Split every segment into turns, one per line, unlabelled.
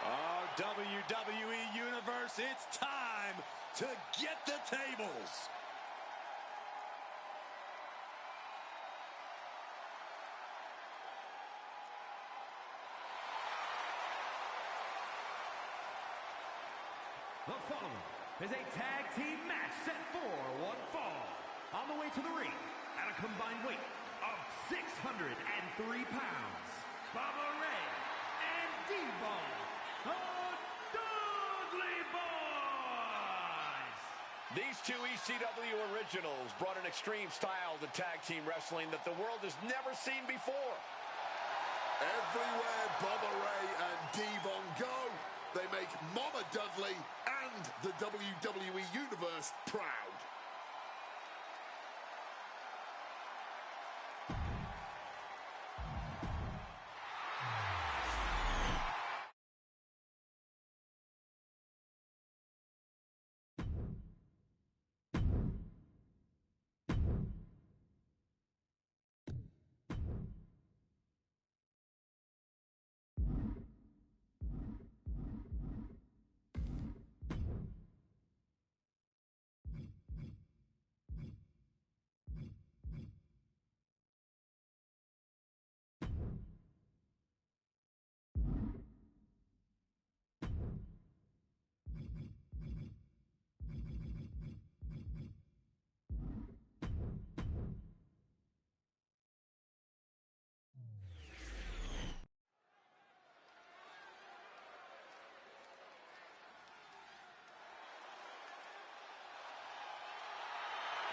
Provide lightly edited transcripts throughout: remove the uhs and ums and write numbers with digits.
Oh, WWE Universe, it's time to get the tables.
The following is a tag team match set for one fall. On the way to the ring at a combined weight of 603 pounds, Bubba Ray and D-Ball, the Dudley Boys.
These two ECW originals brought an extreme style to tag team wrestling that the world has never seen before.
Everywhere Bubba Ray and Devon go, they make Mama Dudley and the WWE Universe proud.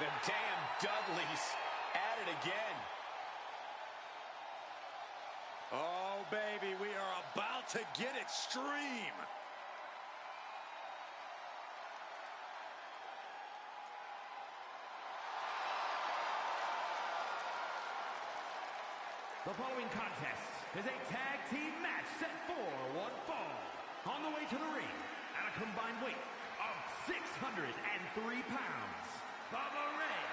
The damn Dudleys at it again.
Oh, baby, we are about to get extreme.
The following contest is a tag team match set for one fall. On the way to the ring at a combined weight of 603 pounds, Bubba Ray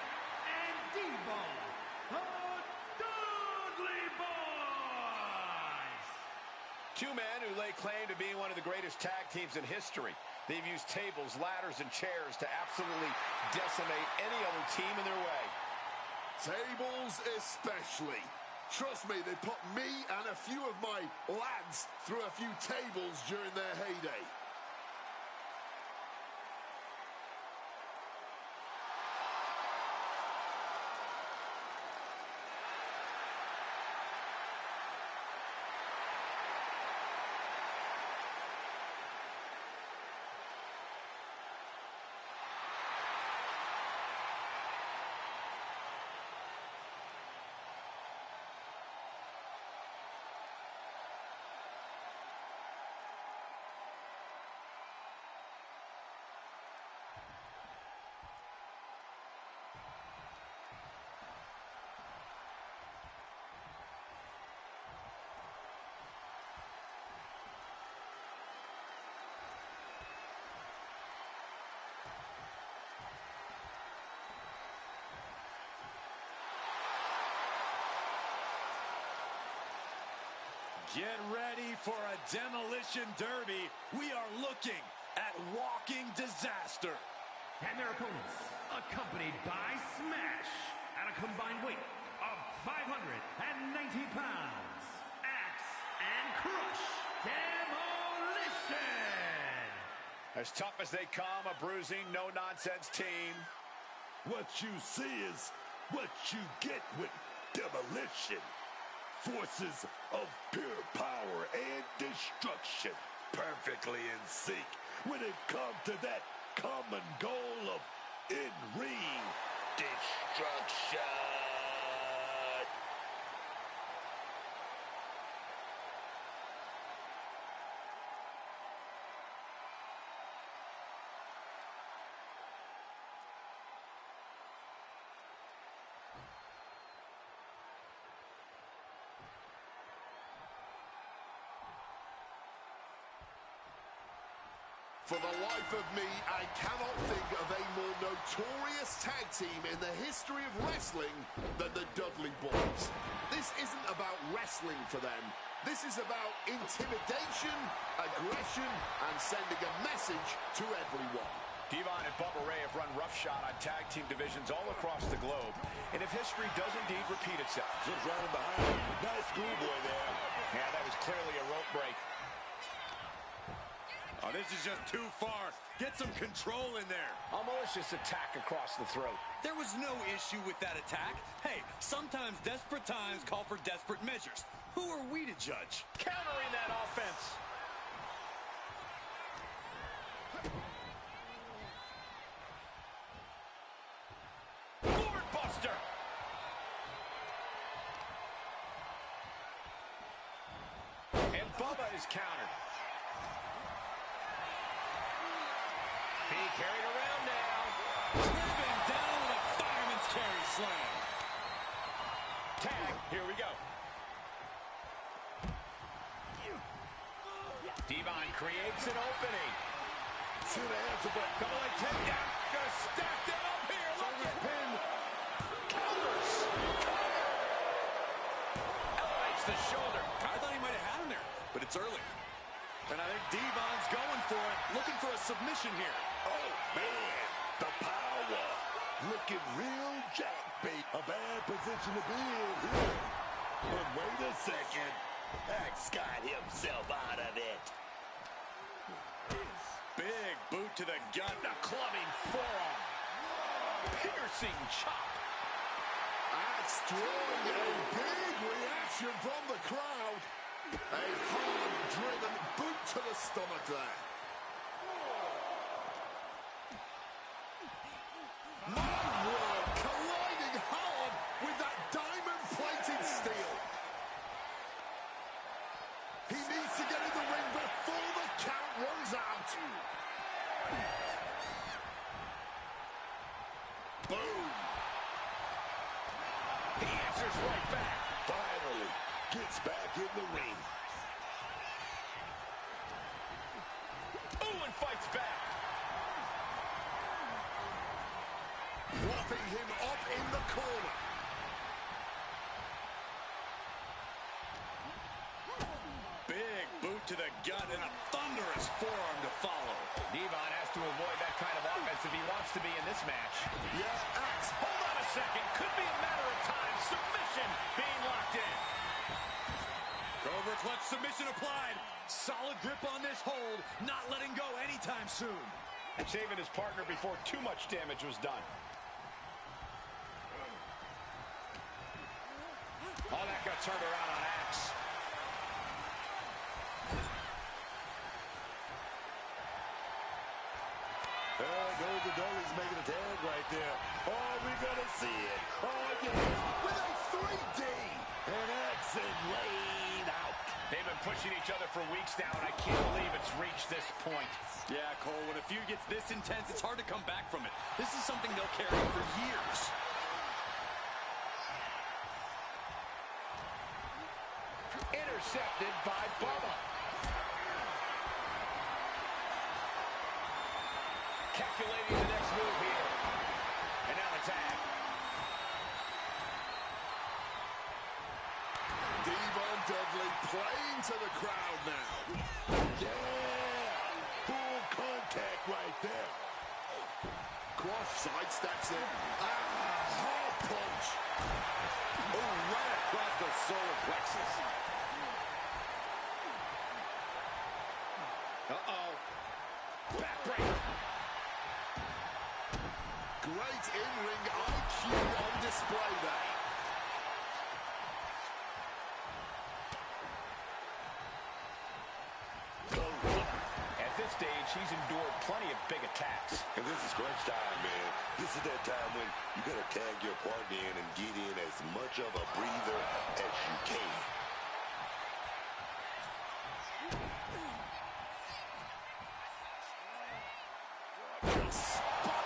and D-Ball, the Dudley Boys.
Two men who lay claim to being one of the greatest tag teams in history. They've used tables, ladders, and chairs to absolutely decimate any other team in their way.
Tables especially. Trust me, they put me and a few of my lads through a few tables during their heyday.
Get ready for a demolition derby. We are looking at walking disaster.
And their opponents, accompanied by Smash, at a combined weight of 590 pounds, Axe and Crush Demolition.
As tough as they come, a bruising, no-nonsense team.
What you see is what you get with demolition. Forces of pure power and destruction, perfectly in sync when it comes to that common goal of in-ring destruction. For the life of me, I cannot think of a more notorious tag team in the history of wrestling than the Dudley Boys. This isn't about wrestling for them.
This is about intimidation, aggression, and sending a message to everyone.
Devon and Bubba Ray have run roughshod on tag team divisions all across the globe. And if history does indeed repeat itself.
Just running behind. Nice schoolboy there.
Yeah, that was clearly a rope break.
Oh, this is just too far. Get some control in there.
A malicious attack across the throat.
There was no issue with that attack. Hey, sometimes desperate times call for desperate measures. Who are we to judge?
Countering that offense. Board buster. And Bubba is countered. Being carried around now.
Driven down with a fireman's carry slam.
Tag, here we go. Devon creates an opening.
See the answer, but
Double leg takedown. Gonna stack them up here. Look at pin. Counters. Elevates the shoulder.
I thought he might have had him there, but it's early. And I think Devon's going for it, looking for a submission here.
oh man, the power. Looking real jackbait. A bad position to be in here. But wait a second. Axe got himself out of it.
Big boot to the gut.
A clubbing forearm. Piercing chop.
Axe throwing a big reaction from the crowd. A hard-driven boot to the stomach there. My word, colliding hard with that diamond-plated steel. He needs to get in the ring before the count runs out.
Boom.
He answers right back.
Finally gets back in the ring.
Ooh, and fights back.
Propping him up in the corner.
Big boot to the gut and a thunderous forearm to follow.
Devon has to avoid that kind of offense if he wants to be in this match.
Yeah, Axe.
Hold on a second. Could be a matter of time. Submission being locked in.
Cobra clutch submission applied. Solid grip on this hold. Not letting go anytime soon.
Saving his partner before too much damage was done. Oh, that got turned around on Axe.
There goes the Dolly's making a tag right there. Oh, we're going to see it. Oh, yeah.
With a 3D.
And Axe laid out.
They've been pushing each other for weeks now, and I can't believe it's reached this point.
Yeah, Cole, when a feud gets this intense, it's hard to come back from it. This is something they'll carry for years.
Intercepted by Bubba. Calculating the next move here. And now the tag.
Devon Dudley playing to the crowd now.
Yeah. Full contact right there.
Cross sidesteps it. Hard punch.
Oh, right across the solar plexus. Uh-oh.
Backbreaker.
Great in-ring IQ on display there.
At this stage, he's endured plenty of big attacks.
And this is crunch time, man. This is that time when you got to tag your partner in and get in as much of a breather as you can.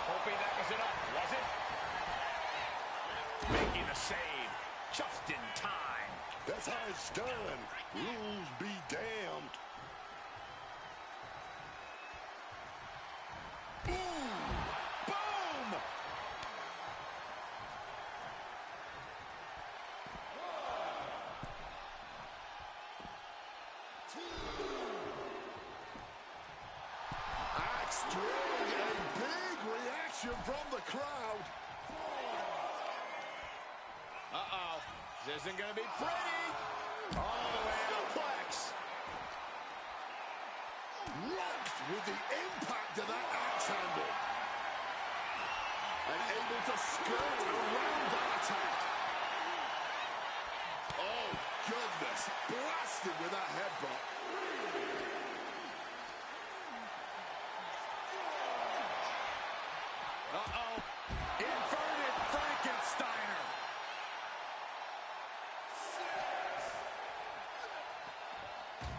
Hoping that was enough, was it? Making the save just in time.
That's how it's done. Rules be damned.
Boom!
Axe throwing a big reaction from the crowd.
Uh-oh. This isn't going to be pretty. All the way out. Plex.
Locked with the impact of that axe handle. And able to skirt around that attack. Oh, goodness. Blasted with that headbutt.
Uh-oh. Inverted Frankensteiner.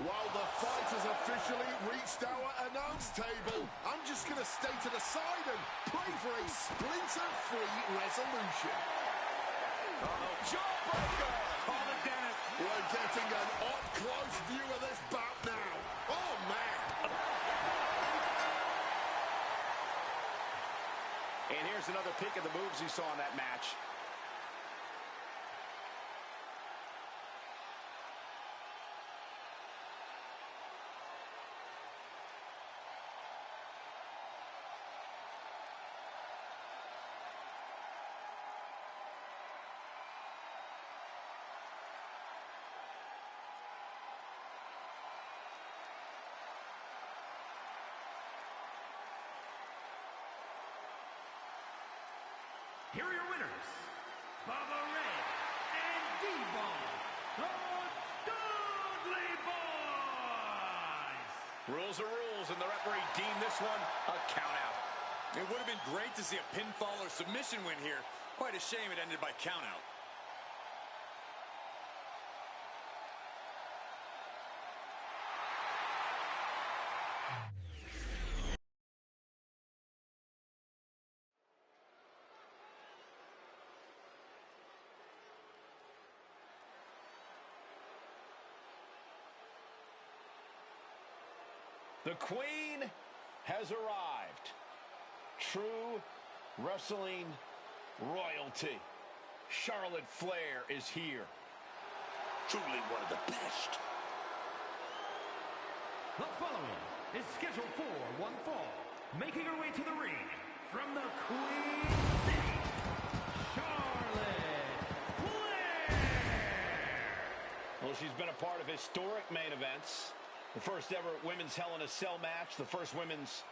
While the fight has officially reached our announce table, I'm just going to stay to the side and pray for a splinter-free resolution.
Uh-oh. Jawbreaker. Call it, Dennis.
We're getting an up-close view of this bout now. Oh, man.
And here's another peek of the moves he saw in that match.
Here are your winners, Bubba Ray and D-Ball, the Dudley Boys.
Rules are rules, and the referee deemed this one a countout.
It would have been great to see a pinfall or submission win here. Quite a shame it ended by countout.
The Queen has arrived. True wrestling royalty. Charlotte Flair is here.
Truly one of the best.
The following is scheduled for one fall. Making her way to the ring from the Queen City, Charlotte Flair.
Well, she's been a part of historic main events. The first ever women's Hell in a Cell match, the first women's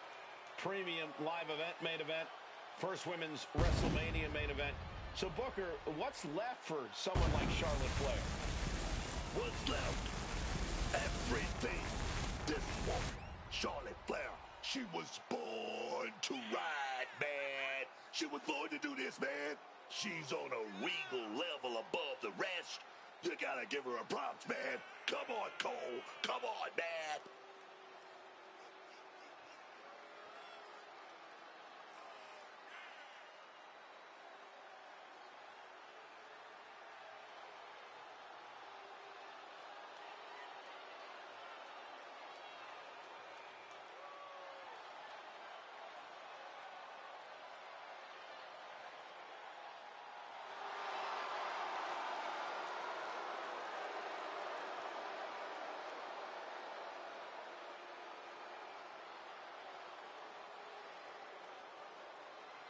premium live event main event, first women's WrestleMania main event. So, Booker, what's left for someone like Charlotte Flair?
What's left? Everything. This woman, Charlotte Flair, she was born to ride, man. She was born to do this, man. She's on a regal level above the rest. You gotta give her a props, man. Come on, Cole. Come on, man.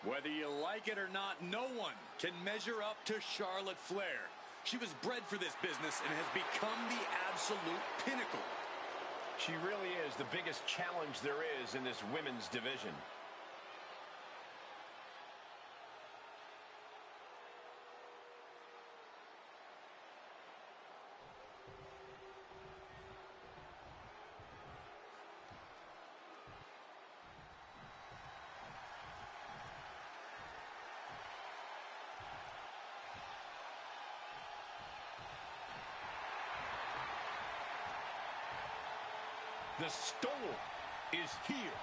Whether you like it or not, no one can measure up to Charlotte Flair. She was bred for this business and has become the absolute pinnacle.
She really is the biggest challenge there is in this women's division. The Storm is here.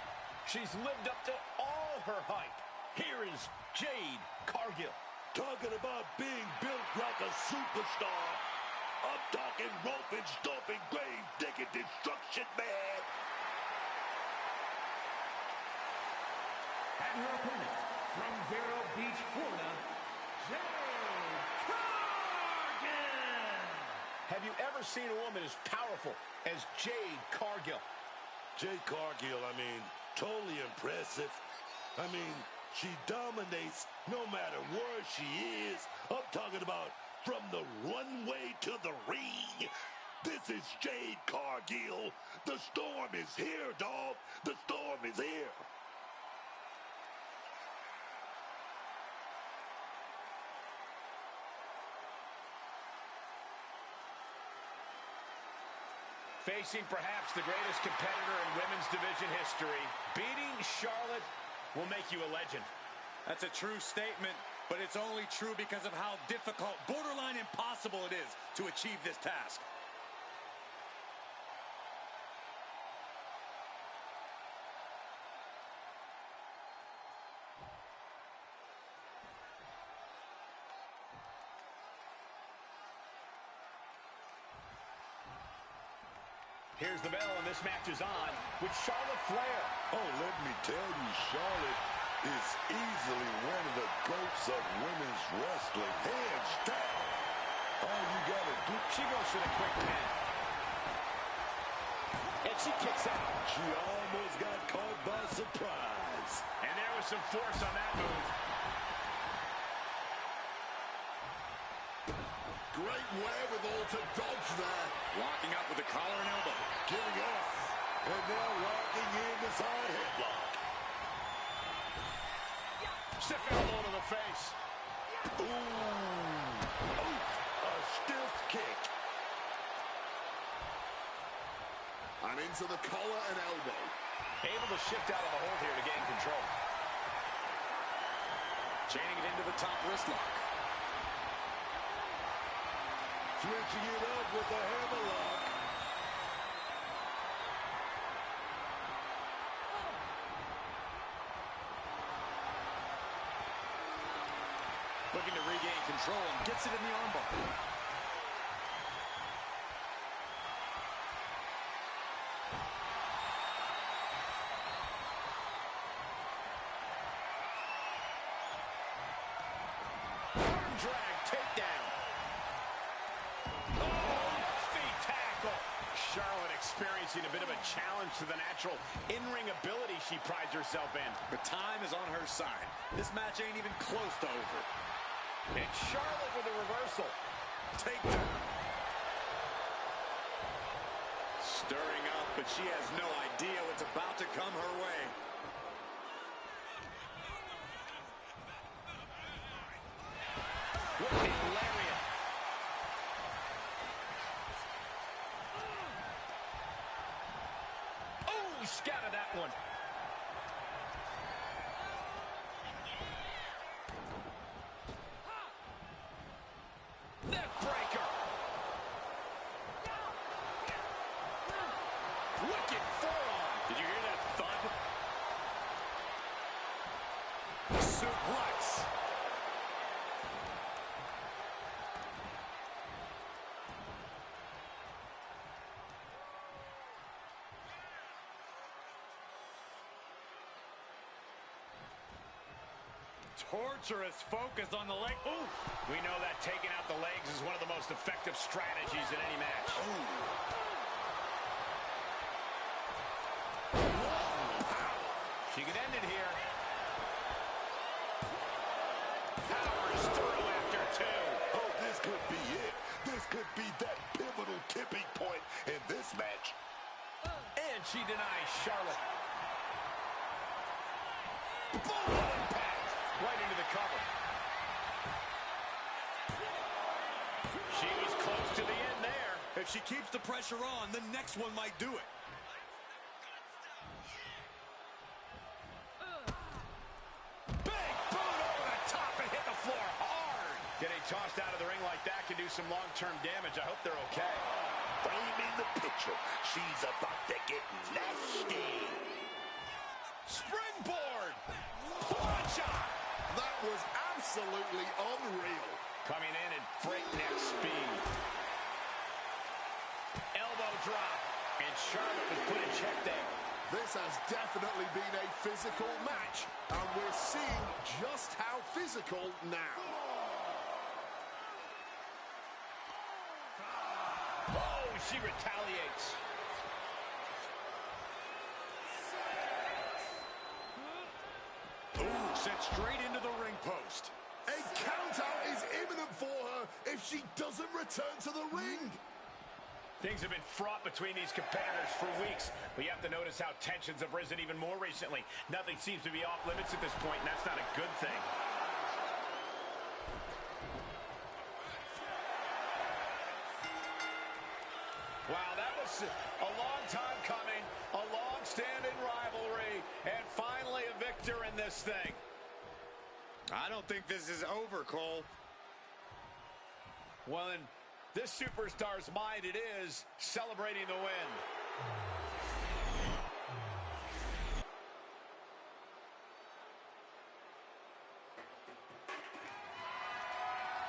She's lived up to all her hype. Here is Jade Cargill.
Talking about being built like a superstar. I'm talking roping, stomping, grave digging, destruction, man.
And her opponent, from Vero Beach, Florida, Jade Cargill.
Have you ever seen a woman as powerful as Jade Cargill.
Jade Cargill, I mean, totally impressive. I mean, she dominates no matter where she is. I'm talking about from the runway to the ring. This is Jade Cargill. The storm is here, dog. The storm is here.
Facing perhaps the greatest competitor in women's division history, beating Charlotte will make you a legend.
That's a true statement, but it's only true because of how difficult, borderline impossible it is to achieve this task.
Here's the bell, and this match is on with Charlotte Flair.
Oh, let me tell you, Charlotte is easily one of the GOATs of women's wrestling. Hands down. All you gotta do.
She goes for the quick pin. And she kicks out.
She almost got caught by surprise.
And there was some force on that move.
Great wherewithal to dodge there.
Locking up with a collar and elbow.
Giving off. And now locking in the side headlock.
Stiff elbow to the face.
Ooh. A stiff kick.
And into the collar and elbow.
Able to shift out of the hold here to gain control.
Chaining it into the top wrist lock.
Switching it up with a hammerlock.
Looking to regain control and gets it in the armbar.
Arm drag takedown. Charlotte experiencing a bit of a challenge to the natural in-ring ability she prides herself in.
The time is on her side. This match ain't even close to over.
And Charlotte with a reversal.
Takedown. Stirring up, but she has no idea what's about to come her way.
Whipping lariat. Oh, scattered that one. Neck breaker. Wicked forearm.
Did you hear that thud? Suplex. Torturous focus on the leg. Ooh!
We know that taking out the legs is one of the most effective strategies in any match. She could end it here. Powers through after two.
Oh, this could be it. This could be that pivotal tipping point in this match.
And she denies Charlotte. Boom! Impact. Right into the cover. She was close to the end there.
If she keeps the pressure on, the next one might do it.
Big boot over the top and hit the floor hard. Getting tossed out of the ring like that can do some long-term damage. I hope they're okay.
Framing the picture. She's about to get nasty.
Springboard. Plancha.
That was absolutely unreal.
Coming in at breakneck speed. Elbow drop. And Charlotte was put in check there.
This has definitely been a physical match, and we're seeing just how physical now.
Oh, she retaliates.
Ooh, sent straight into the ring post.
A countout is imminent for her if she doesn't return to the ring.
Things have been fraught between these competitors for weeks, but you have to notice how tensions have risen even more recently. Nothing seems to be off limits at this point, and that's not a good thing. Wow, that was a long time coming, a long-standing rivalry, and finally a victor in this thing.
I don't think this is over, Cole.
Well, in this superstar's mind, it is celebrating the win.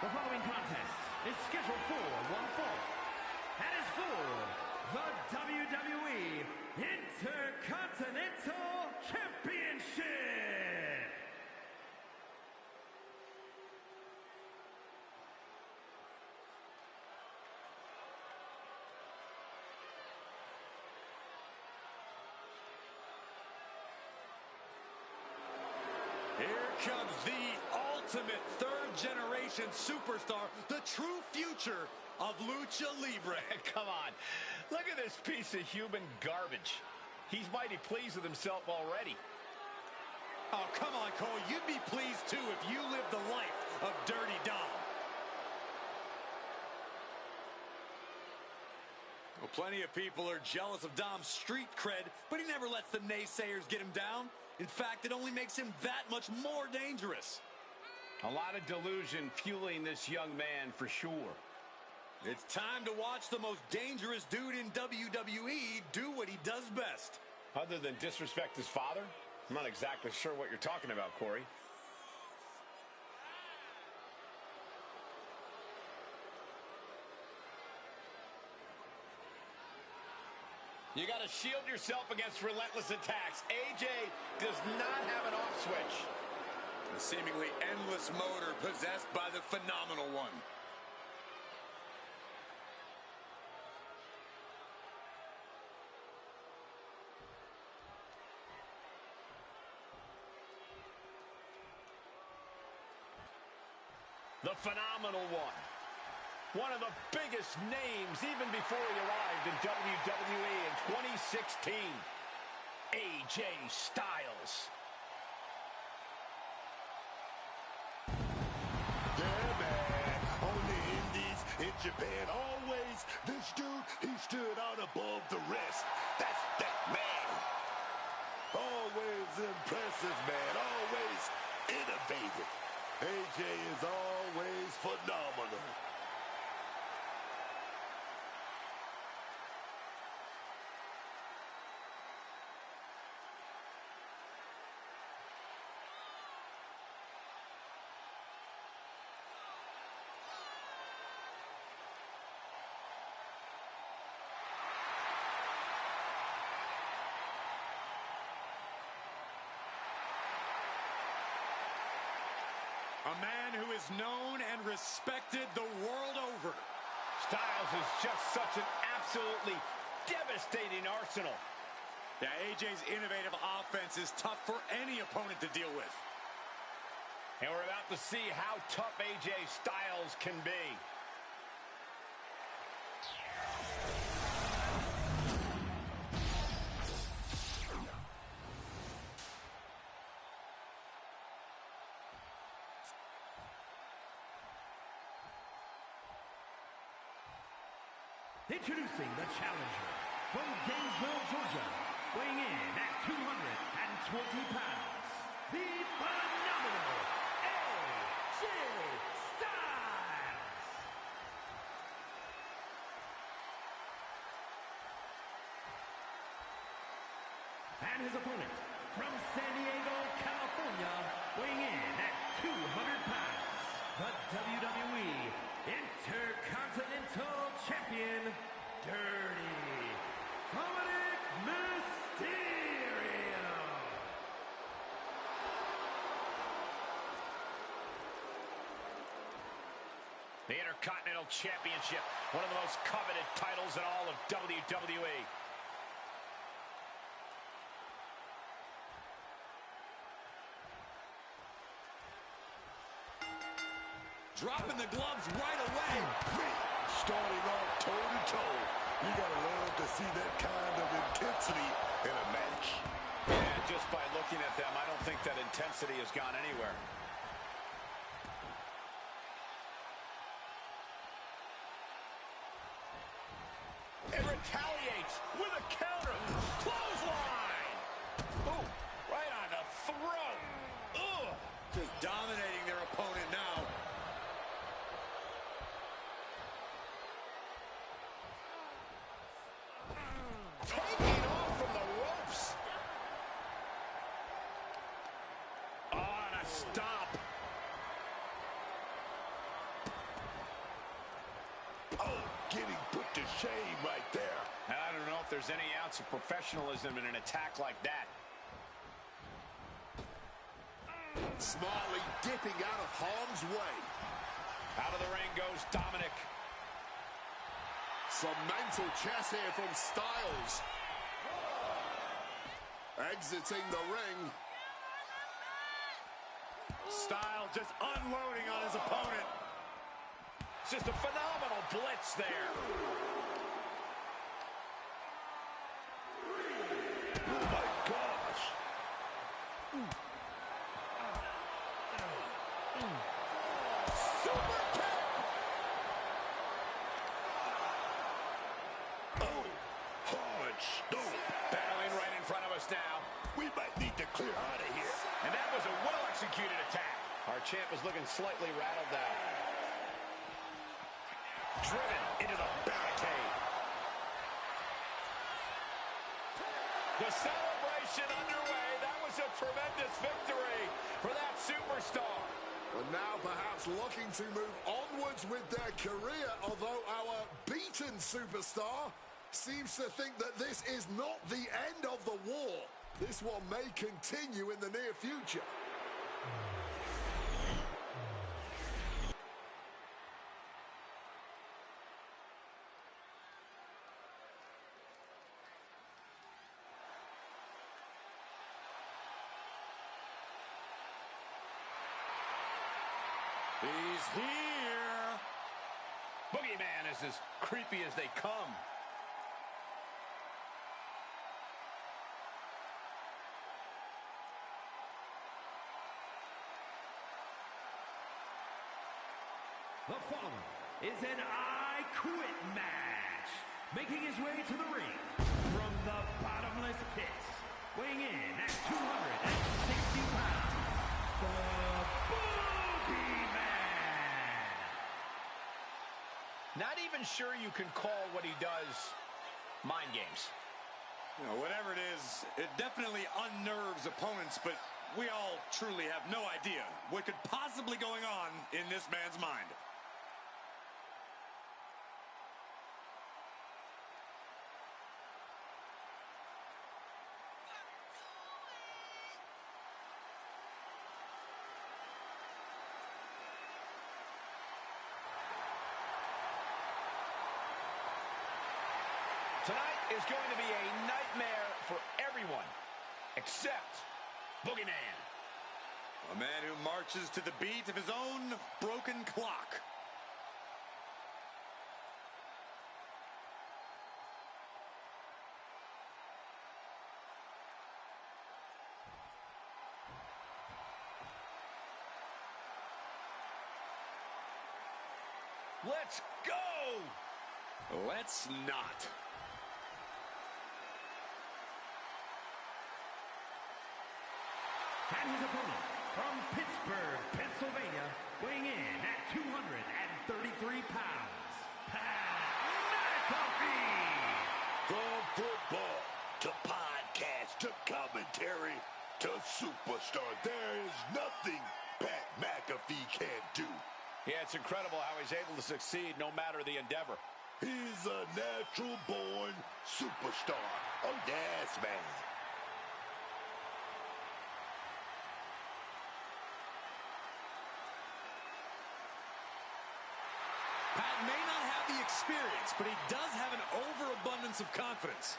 The following contest is scheduled for one fall and is for the WWE Intercontinental Championship.
Here comes the ultimate third-generation superstar, the true future of Lucha Libre.
Come on, look at this piece of human garbage. He's mighty pleased with himself already.
Oh, come on, Cole. You'd be pleased, too, if you lived the life of Dirty Dom. Well, plenty of people are jealous of Dom's street cred, but he never lets the naysayers get him down. In fact, it only makes him that much more dangerous.
A lot of delusion fueling this young man for sure.
It's time to watch the most dangerous dude in WWE do what he does best.
Other than disrespect his father? I'm not exactly sure what you're talking about, Corey. You got to shield yourself against relentless attacks. AJ does not have an off switch.
A seemingly endless motor possessed by the phenomenal one.
The phenomenal one. One of the biggest names even before he arrived in WWE in 2016. AJ Styles.
Yeah, man. On the Indies, in Japan, always, this dude, he stood out above the rest. That's that man. Always impressive, man. Always innovative. AJ is always phenomenal.
A man who is known and respected the world over.
Styles is just such an absolutely devastating arsenal.
Yeah, AJ's innovative offense is tough for any opponent to deal with.
And we're about to see how tough AJ Styles can be.
Introducing the challenger from Gainesville, Georgia, weighing in at 220 pounds, the phenomenal AJ Styles. And his opponent from San Diego, California, weighing in at 200 pounds, the WWE Intercontinental Champion, Dirty Dominic Mysterio.
The Intercontinental Championship, one of the most coveted titles in all of WWE.
Dropping the gloves right away.
Starting off toe-to-toe. You gotta love to see that kind of intensity in a match.
Yeah, just by looking at them, I don't think that intensity has gone anywhere. It retaliates with a counter. Clothesline! Oh, right on the throat. Ugh.
Just dominating their opponent now.
Taking off from the ropes. Oh, and a stop.
Oh, getting put to shame right there.
I don't know if there's any ounce of professionalism in an attack like that.
Smiley dipping out of harm's way.
Out of the ring goes Dominic.
Some mental chess here from Styles. Exiting the ring.
Styles just unloading on his opponent.
It's just a phenomenal blitz there.
Oh my gosh. Super kick. Oh, hard stone.
Battling right in front of us now.
We might need to clear out of here.
And that was a well-executed attack. Our champ is looking slightly rattled now. Driven into the barricade. The celebration underway. That was a tremendous victory for that superstar.
And now perhaps looking to move onwards with their career, although our beaten superstar seems to think that this is not the end of the war. This one may continue in the near future.
He's here.
Boogeyman is as creepy as they come.
The following is an I Quit match. Making his way to the ring from the bottomless pits, weighing in at 260 pounds, the Boogeyman.
Not even sure you can call what he does mind games.
You know, whatever it is, it definitely unnerves opponents, but we all truly have no idea what could possibly going on in this man's mind.
Tonight is going to be a nightmare for everyone except Boogeyman.
A man who marches to the beat of his own broken clock.
Let's go!
Let's not.
And his opponent from Pittsburgh, Pennsylvania, weighing in at 233 pounds, Pat McAfee.
From football to podcast to commentary to superstar, there is nothing Pat McAfee can't do.
Yeah, it's incredible how he's able to succeed no matter the endeavor.
He's a natural-born superstar. Oh, yes, man.
may not have the experience, but he does have an overabundance of confidence.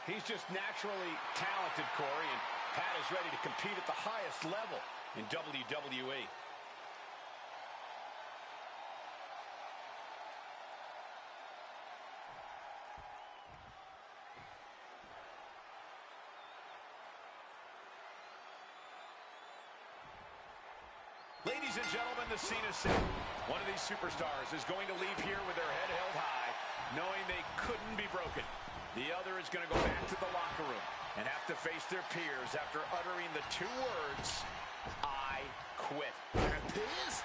He's just naturally talented, Corey, and Pat is ready to compete at the highest level in WWE. Ladies and gentlemen, the scene is set. One of these superstars is going to leave here with their head held high, knowing they couldn't be broken. The other is going to go back to the locker room and have to face their peers after uttering the two words, I quit.
Their peers?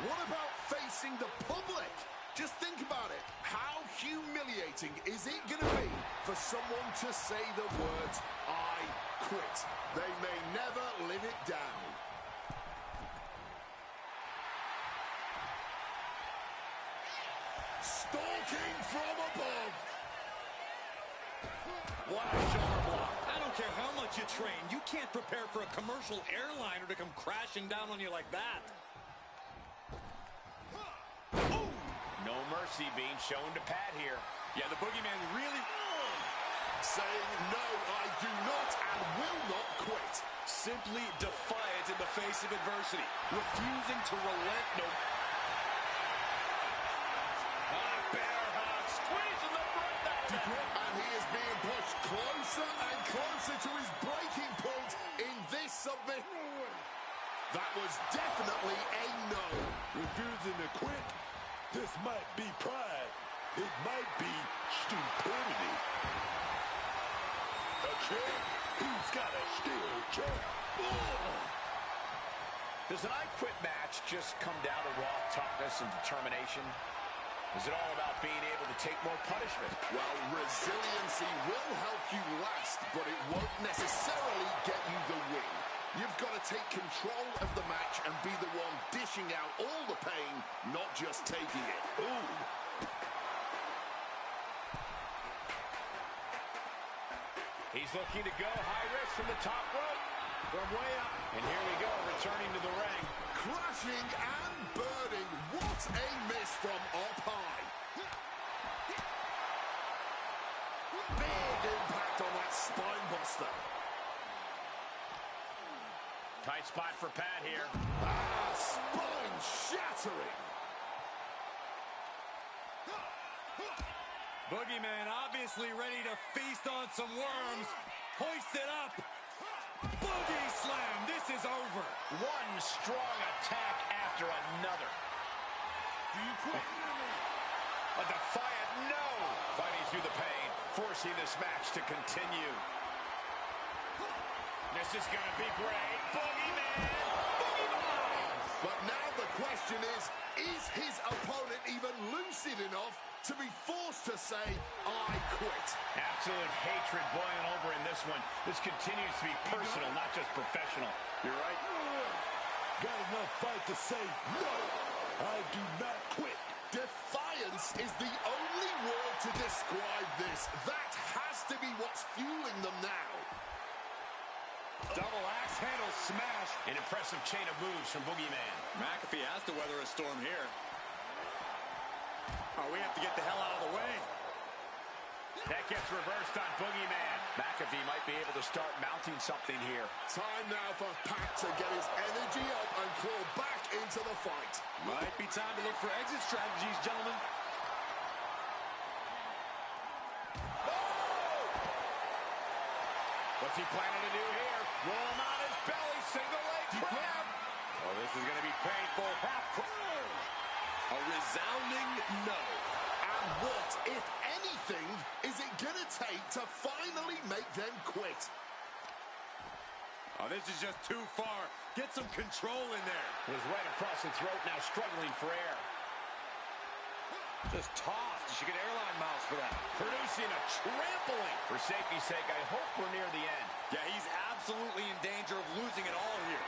What about facing the public? Just think about it. How humiliating is it going to be for someone to say the words, I quit? They may never live it down. Stalking from above.
What a shoulder block. I don't care how much you train. You can't prepare for a commercial airliner to come crashing down on you like that.
Ooh. No mercy being shown to Pat here.
Yeah, the boogeyman really...
Saying, no, I do not and will not quit.
Simply defiant in the face of adversity. Refusing to relent. No.
Bear hug. Squeezing the breath out of him.
And he is being pushed closer and closer to his breaking point in this submission. That was definitely a no.
Refusing to quit? This might be pride. It might be stupidity. A champ? He's got a steel champ.
Does an I quit match just come down to raw toughness and determination? Is it all about being able to take more punishment?
Well, resiliency will help you last, but it won't necessarily get you the win. You've got to take control of the match and be the one dishing out all the pain, not just taking it. Ooh.
He's looking to go high risk from the top rope. From way up. And here we go, returning to the ring.
Crashing and burning. What a miss from up high. Big impact on that spine buster.
Tight spot for Pat here.
Ah, spine shattering.
Boogeyman obviously ready to feast on some worms. Hoist it up. Boogie slam. This is over.
One strong attack after another.
Do you quit?
A defiant no. Fighting through the pain, forcing this match to continue. This is going to be great. Boogeyman. Boogeyman.
But now the question is his opponent even lucid enough to be forced to say, I quit?
Absolute hatred boiling over in this one. This continues to be personal, not just professional.
You're right.
Got enough fight to say, no, I do not quit.
Defiance is the only word to describe this. That has to be what's fueling them now.
Double axe handle smash.
An impressive chain of moves from Boogeyman.
McAfee has to weather a storm here. Oh, we have to get the hell out of the way.
That gets reversed on Boogeyman. McAfee might be able to start mounting something here.
Time now for Pat to get his energy up and claw back into the fight.
Might be time to look for exit strategies, gentlemen.
What's he planning to do here? Roll him on his belly, single leg crab.
Oh, this is going to be painful. A resounding no.
And what, if anything, is it going to take to finally make them quit?
Oh, this is just too far. Get some control in there.
It was right across the throat, now struggling for air.
Just tossed. She could airline miles for that.
Producing a trampling. For safety's sake, I hope we're near the end.
Yeah, he's absolutely in danger of losing it all here.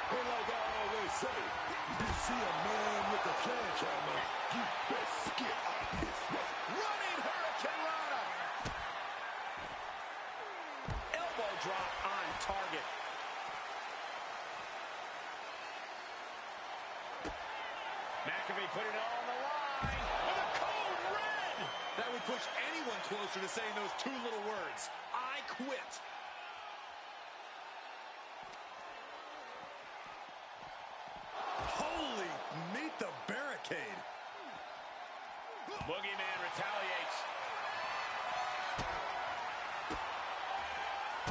And like I always say, you see a man with a sledgehammer, you best get out his way.
Running Hurricane Rana. Elbow drop on target. McAfee putting it all on the line with a cold red.
That would push anyone closer to saying those two little words, I quit. Holy, meet the barricade.
Boogeyman retaliates.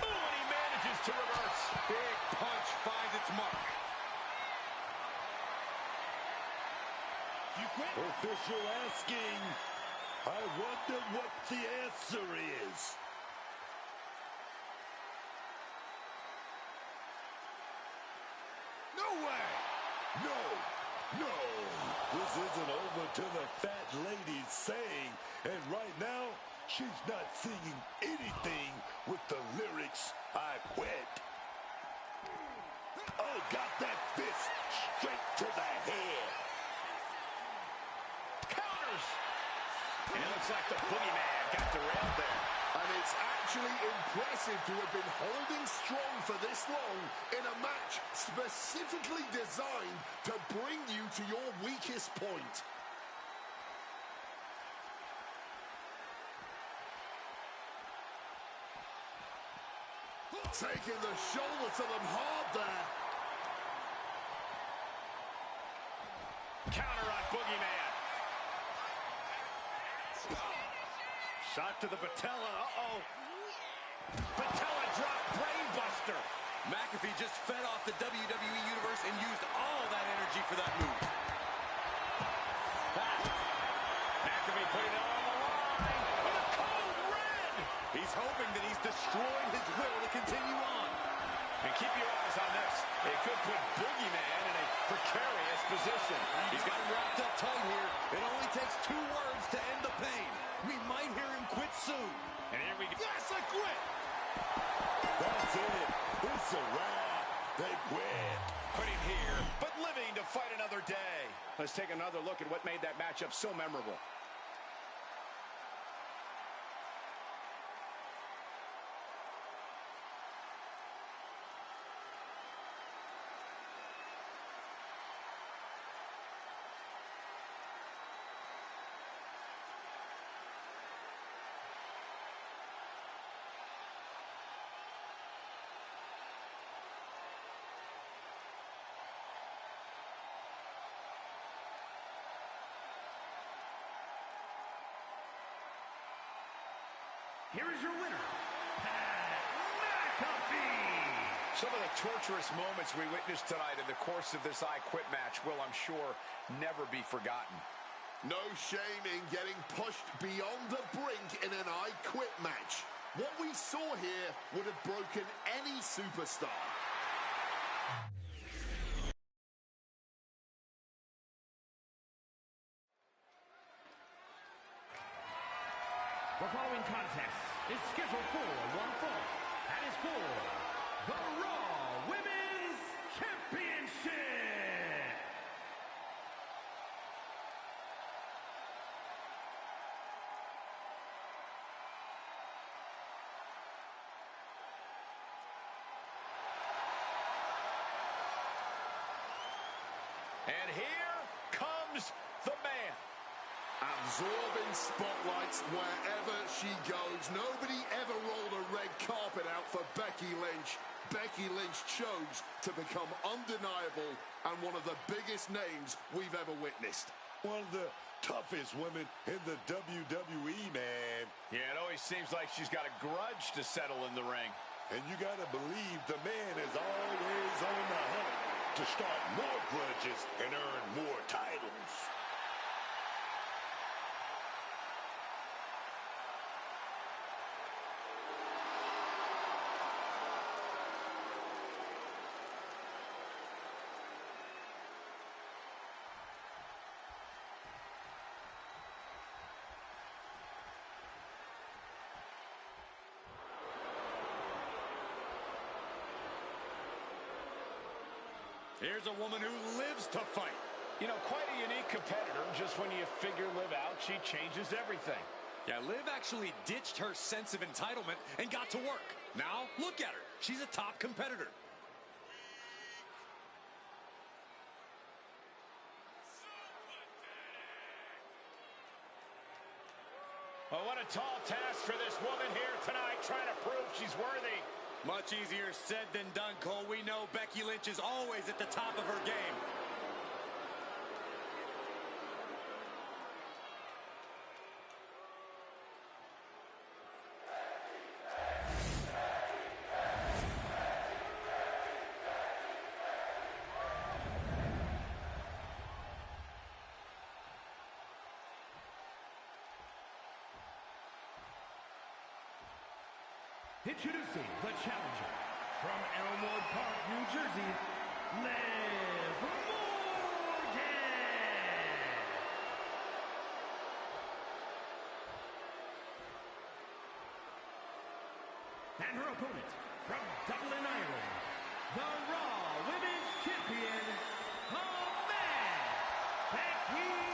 Ooh, and he manages to reverse.
Big punch finds its mark.
You quit?
Official asking, I wonder what the answer is.
No way!
No, this isn't over till the fat lady's saying, and right now, she's not singing anything with the lyrics, I quit. Oh, got that fist straight to the head.
Counters. And it looks like the Boogeyman got derailed there.
And it's actually impressive to have been holding strong for this long in a match specifically designed to bring you to your weakest point. Taking the shoulder to them hard there.
Counter on Boogeyman.
Shot to the patella, uh-oh.
Patella drop brainbuster.
McAfee just fed off the WWE Universe and used all that energy for that move.
McAfee putting it on the line with a cold red.
He's hoping that he's destroyed his will to continue on.
And keep your eyes on this. It could put Boogeyman in a precarious position.
He's got him wrapped up tight here. It only takes 2 words to end the pain. We might hear him quit soon.
And here we go.
Yes, I quit!
That's it. It's a wrap. They quit.
Quitting here, but living to fight another day. Let's take another look at what made that matchup so memorable.
Here is your winner, McAfee.
Some of the torturous moments we witnessed tonight in the course of this I Quit match will, I'm sure, never be forgotten.
No shame in getting pushed beyond the brink in an I Quit match. What we saw here would have broken any superstar.
The following contest is scheduled for one fall. That is for the Raw Women's Championship.
And here comes the man.
Absorbing spotlights wherever she goes. Nobody ever rolled a red carpet out for Becky Lynch. Becky Lynch chose to become undeniable and one of the biggest names we've ever witnessed.
One of the toughest women in the WWE, man.
Yeah, it always seems like she's got a grudge to settle in the ring.
And you gotta believe the man is always on the hunt to start more grudges and earn more titles.
Here's a woman who lives to fight.
You know, quite a unique competitor. Just when you figure Liv out, she changes everything.
Yeah, Liv actually ditched her sense of entitlement and got to work. Now, look at her. She's a top competitor.
Oh, what a tall task for this woman here tonight, trying to prove she's worthy.
Much easier said than done, Cole. We know Becky Lynch is always at the top of her game.
Introducing the challenger from Elmwood Park, New Jersey, Liv Morgan. And her opponent from Dublin, Ireland, the Raw Women's Champion, Becky Lynch.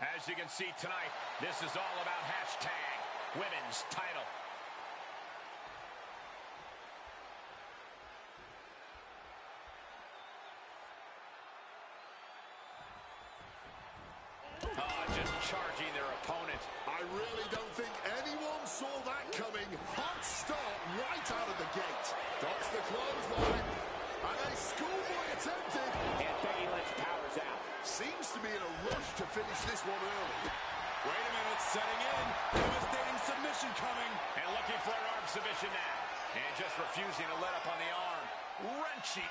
As you can see tonight, this is all about hashtag women's title. Oh, just charging their opponent.
I really don't think anyone saw that coming. Hot start right out of the gate. Ducks the clothesline. And a schoolboy attempted.
And Becky Lynch powers out.
Seems to be in a rush to finish this one early.
Wait a minute, setting in. Devastating submission coming.
And looking for an arm submission now. And just refusing to let up on the arm. Wrenching.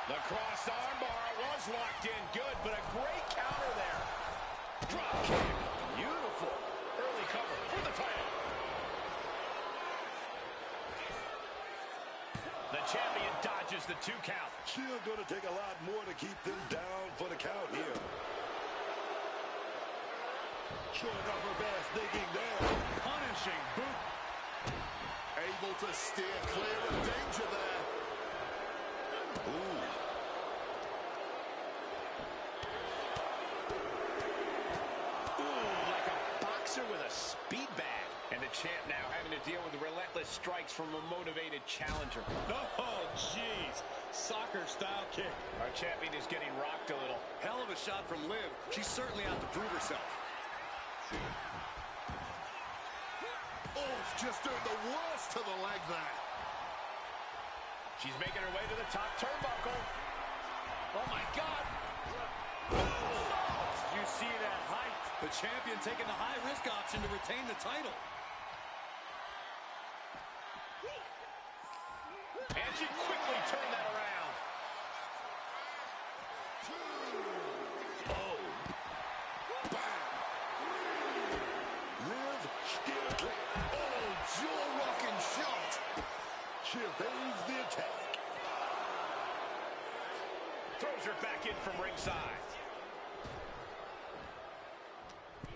The cross armbar was locked in good, but a great counter there. Drop kick. Beautiful. Early cover for the title. The champion dodges the 2 count.
Still going to take a lot more to keep them down for the count here. Showing off her best, digging there.
Punishing boot.
Able to steer clear of danger there. Ooh.
Like a boxer with a speed bag. And the champ now having to deal with the relentless strikes from a motivated challenger.
Oh, jeez. Soccer-style kick.
Our champion is getting rocked a little.
Hell of a shot from Liv. She's certainly out to prove herself.
Oh, just doing the worst to the leg there.
She's making her way to the top turnbuckle. Oh, my God.
You see that height. The champion taking the high-risk option to retain the title.
And she quickly turned that around.
Oh. Bam. Liv steered clear. Oh, jaw-rocking shot. She evades the attack.
Throws her back in from ringside.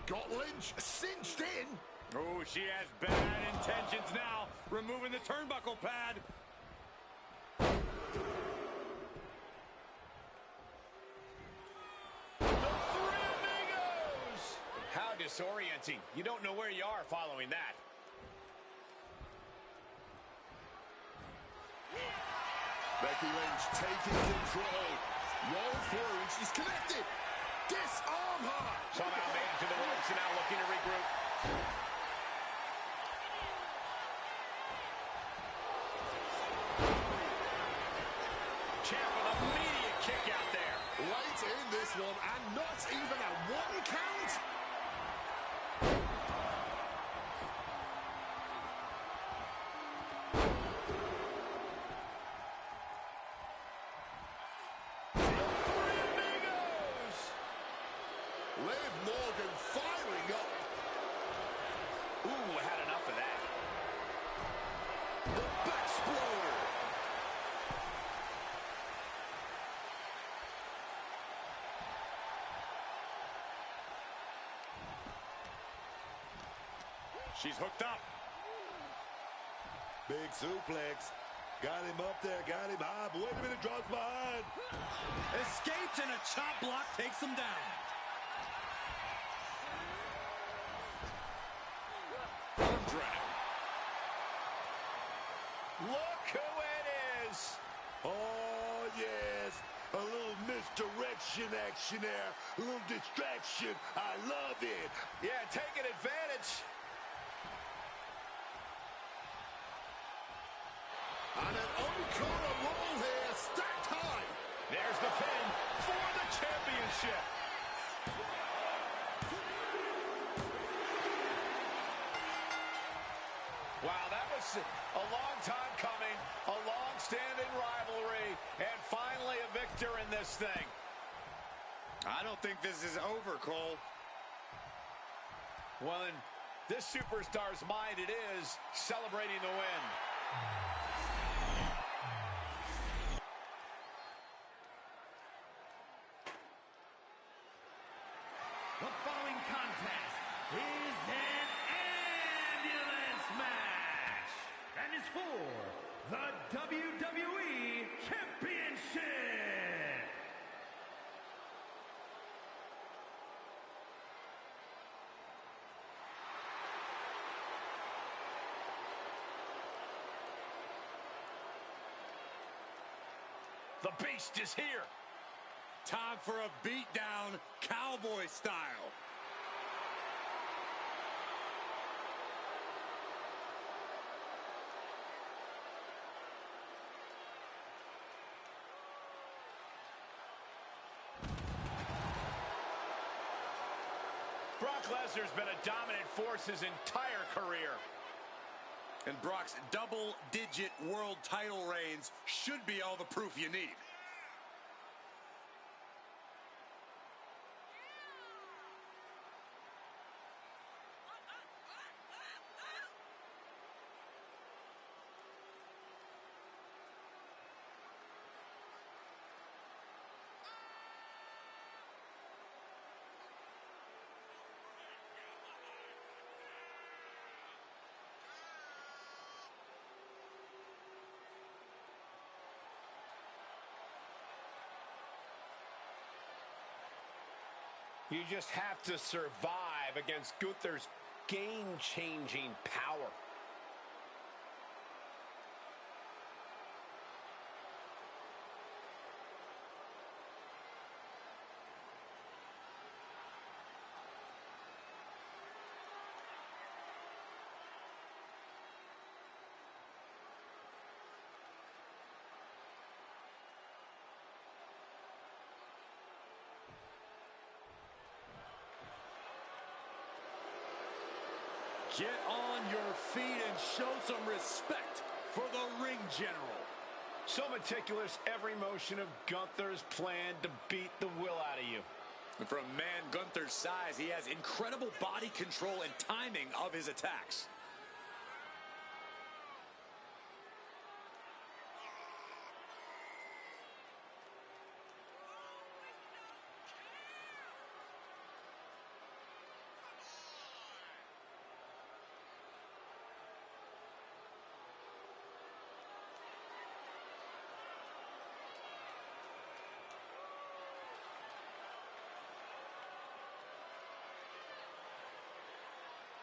Got Lynch cinched in.
Oh, she has bad intentions now. Removing the turnbuckle pad.
How disorienting. You don't know where you are following that.
Becky Lynch taking control. Roll through. She's connected. Disarm her.
Somehow made it to the ropes and now looking to regroup. Champ with an immediate kick out there.
Late in this one and not even a 1 count. Liv Morgan firing up.
Ooh, had enough of that.
The backsploder.
She's hooked up.
Big suplex. Got him up there, got him high. But wait a minute, drops behind.
Escapes and a chop block takes him down.
Look yes. A little misdirection action there. A little distraction. I love it.
Yeah, taking advantage.
On an Okada roll here, stacked high.
There's the pin for the championship. Wow, that was a long time coming, a long-standing rivalry, and finally a victor in this thing.
I don't think this is over, Cole.
Well, in this superstar's mind, it is celebrating the win.
The following contest is an ambulance match and is for the WWE Championship.
The Beast is here.
Time for a beatdown, cowboy style.
Brock Lesnar's been a dominant force his entire career.
And Brock's double-digit world title reigns should be all the proof you need.
You just have to survive against Gunther's game-changing power.
Get on your feet and show some respect for the ring general.
So meticulous, every motion of Gunther's plan to beat the will out of you.
And for a man Gunther's size, he has incredible body control and timing of his attacks.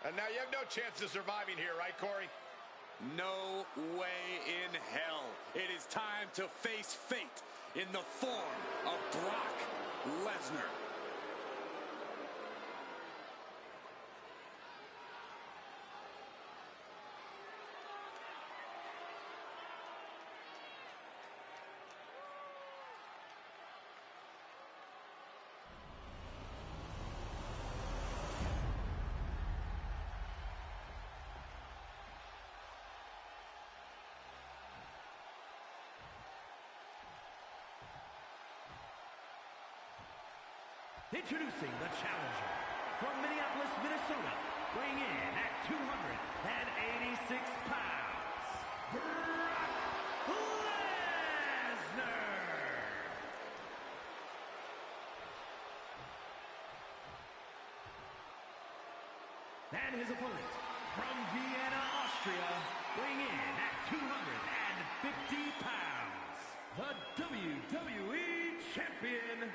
And now you have no chance of surviving here, right, Corey?
No way in hell. It is time to face fate in the form of Brock Lesnar.
Introducing the challenger from Minneapolis, Minnesota, weighing in at 286 pounds, Brock Lesnar. And his opponent from Vienna, Austria, weighing in at 250 pounds, the WWE Champion,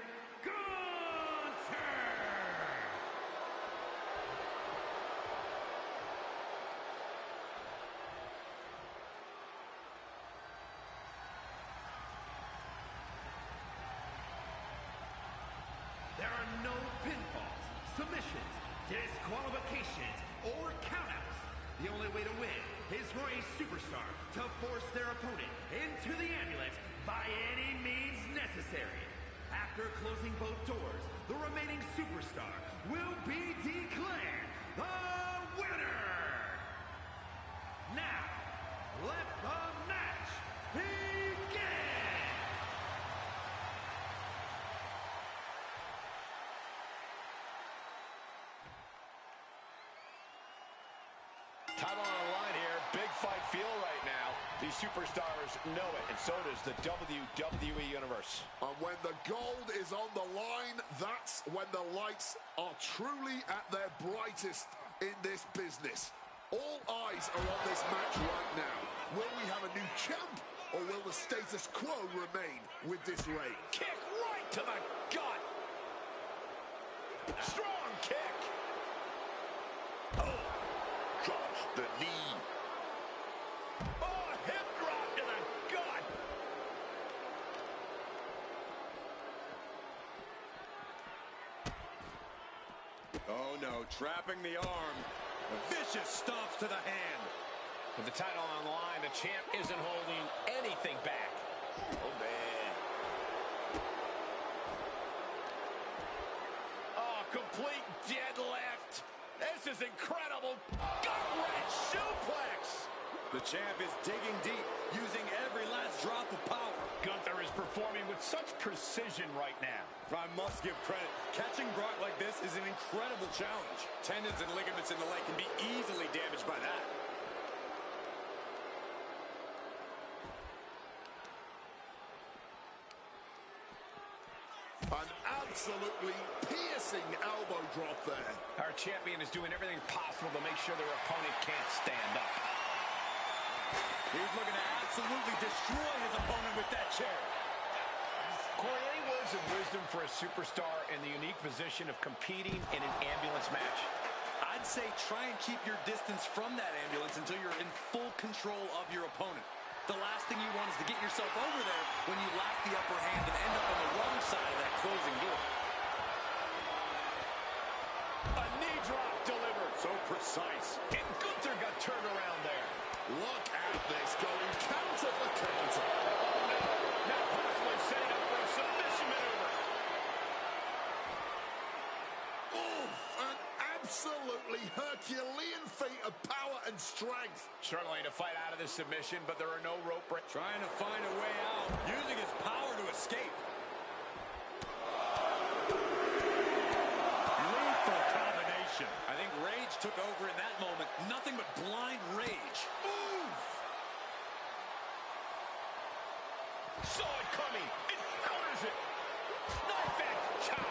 submissions, disqualifications, or countouts. The only way to win is for a superstar to force their opponent into the ambulance by any means necessary. After closing both doors, the remaining superstar will be declared the winner. Now, let the match begin!
Title on the line here. Big fight feel right now. These superstars know it, and so does the WWE Universe.
And when the gold is on the line, that's when the lights are truly at their brightest in this business. All eyes are on this match right now. Will we have a new champ, or will the status quo remain with this reign?
Kick right to the gut. Strong kick.
Oh, drops the knee.
Oh, hip drop to the gut.
Oh no, trapping the arm. Vicious stomps to the hand.
With the title on the line, the champ isn't holding anything back.
Oh, man.
Oh, complete deadlift. This is incredible. Gut-wrench suplex.
The champ is digging deep, using every last drop of power.
Gunther is performing with such precision right now.
I must give credit. Catching Brock like this is an incredible challenge. Tendons and ligaments in the leg can be easily damaged by that.
An absolutely piercing elbow drop there.
Our champion is doing everything possible to make sure their opponent can't stand up.
He's looking to absolutely destroy his opponent with that chair.
Corey, any words of wisdom for a superstar in the unique position of competing in an ambulance match?
I'd say try and keep your distance from that ambulance until you're in full control of your opponent. The last thing you want is to get yourself over there when you lack the upper hand and end up on the wrong side of that closing door.
A knee drop delivered.
So precise.
And Gunther got turned around there.
Look at this, going counter for counter.
Oh, no. Now possibly setting up for a submission maneuver.
Oof, an absolutely Herculean feat of power and strength.
Struggling to fight out of this submission, but there are no rope breaks.
Trying to find a way out, using his power to escape. Lethal combination. I think rage took over in that moment. Nothing but blind rage.
Oof!
Saw it coming. It counters it. Knife edge chop.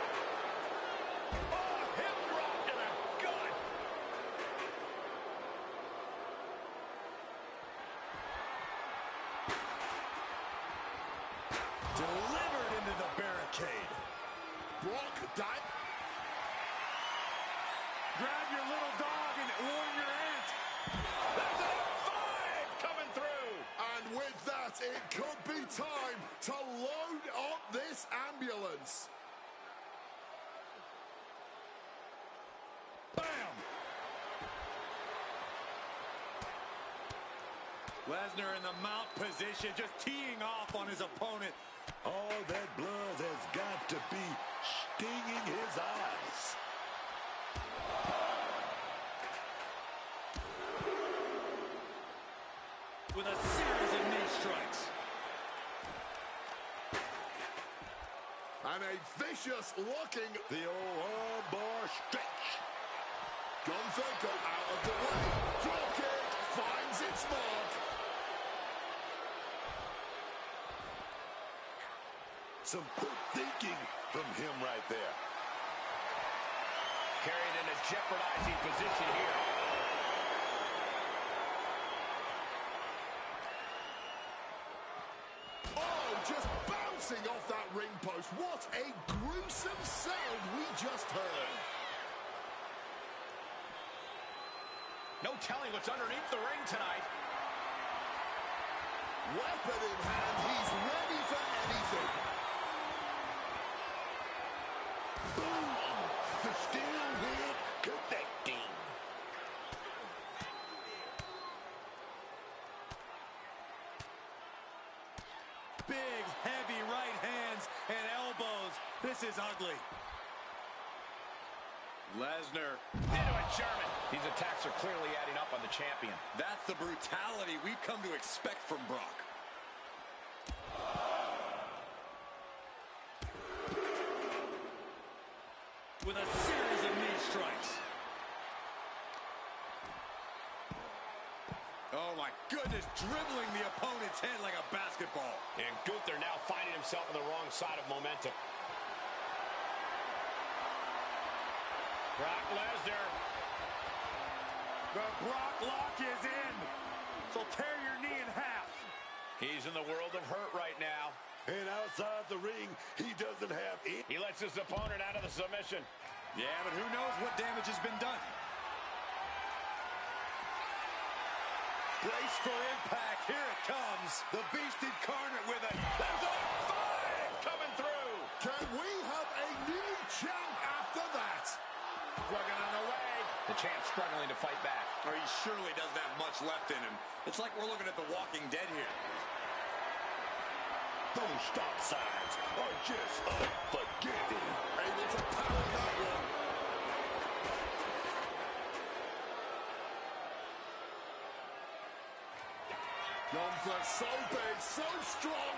Oh, hip drop to the gut.
Delivered into the barricade.
Brock died.
Grab your little dog and warn your aunt.
That's a 5 coming through.
And with that, it could be time to load up this ambulance.
Bam! Lesnar in the mount position, just teeing off on his opponent.
All that blood has got to be stinging his eyes.
With a series of knee strikes.
And a vicious looking, the old armbar stretch. Gunther got out of the way. Drop kick finds its mark.
Some quick thinking from him right there.
Carried in a jeopardizing position here.
Oh, just bouncing off that ring post. What a gruesome sound we just heard.
No telling what's underneath the ring tonight.
Weapon in hand, he's ready for anything. Boom! The steel
is ugly. Lesnar.
Into a German. These attacks are clearly adding up on the champion.
That's the brutality we've come to expect from Brock. With a series of knee strikes. Oh my goodness, dribbling the opponent's head like a basketball.
And Gunther now finding himself on the wrong side of momentum. Brock Lesnar.
The Brock lock is in. So tear your knee in half.
He's in the world of hurt right now.
And outside the ring, he doesn't have it.
He lets his opponent out of the submission.
Yeah, but who knows what damage has been done. Brace for impact. Here it comes. The beast incarnate with it.
There's a 5 coming through.
Can we have a new champ after that?
Working on the leg. The champ struggling to fight back.
Or he surely doesn't have much left in him. It's like we're looking at The Walking Dead here.
Those stop signs are just unforgiving. Able to power that one. Gunther so big, so strong.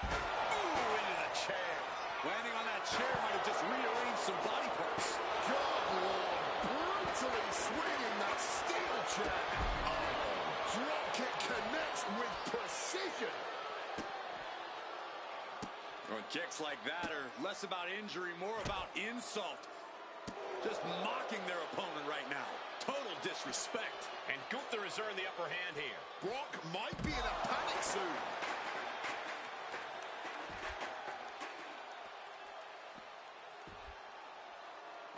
Ooh, into the chair. Landing on that chair might have just rearranged some body parts.
God, Lord, brutally swinging that steel chair. Oh, drop kick connects with precision.
Well, kicks like that are less about injury, more about insult. Just mocking their opponent right now. Total disrespect.
And Gunther has earned the upper hand here.
Brock might be in a panic soon.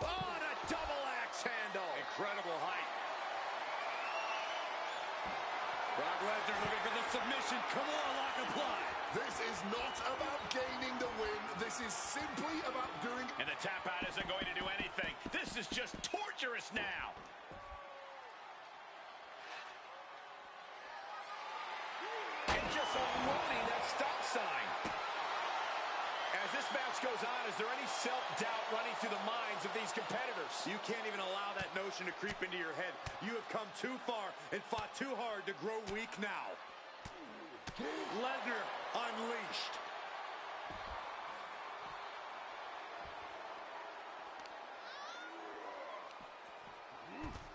Oh, and a double axe handle.
Incredible height. Brock Lesnar looking for the submission. Come on, lock apply.
This is not about gaining the win. This is simply about doing...
And the tap out isn't going to do anything. This is just torturous now. And just unloading that stop sign. As this match goes on, is there any self-doubt running through the minds of these competitors?
You can't even allow that notion to creep into your head. You have come too far and fought too hard to grow weak now. Lesnar unleashed.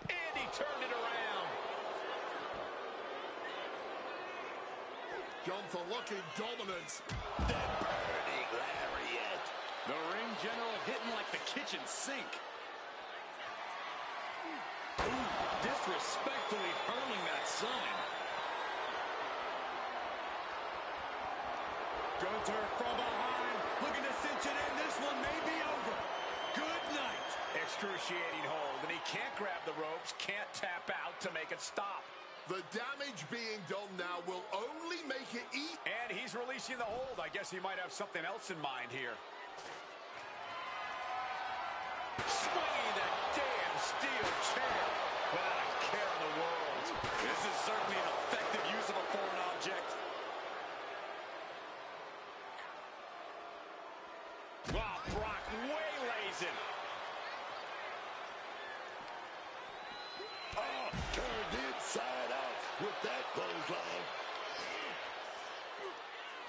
And he turned it around.
Gunther looking dominant. The burning lariat.
The ring general hitting like the kitchen sink. Ooh, disrespectfully hurling that sign. Gunther from behind, looking to cinch it in. This one may be over. Good night.
Excruciating hold, and he can't grab the ropes, can't tap out to make it stop.
The damage being done now will only make it easy.
And he's releasing the hold. I guess he might have something else in mind here. Swinging that damn steel chair without a care in the world.
This is certainly an effective use of a foreign object.
Wow, Brock waylays him.
Oh, turned inside out with that clothesline.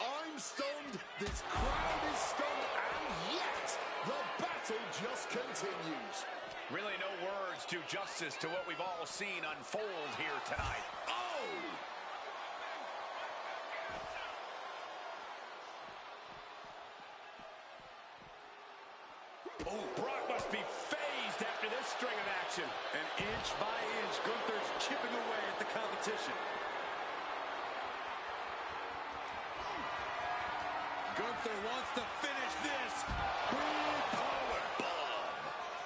I'm stunned. This crowd is stunned, and yet the battle just continues.
Really no words do justice to what we've all seen unfold here tonight.
Oh!
Oh, Brock must be phased after this string of action.
And inch by inch, Gunther's chipping away at the competition. Gunther wants to finish this.
Boom, power bomb.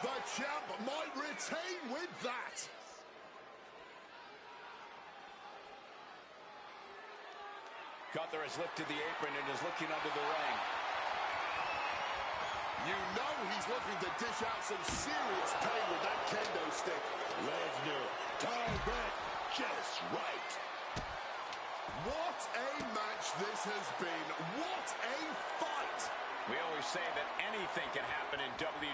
The champ might retain with that.
Gunther has lifted the apron and is looking under the ring.
You know he's looking to dish out some serious pain with that kendo stick. Lesnar timed that just right. What a match this has been. What a fight.
We always always say that anything can happen in W.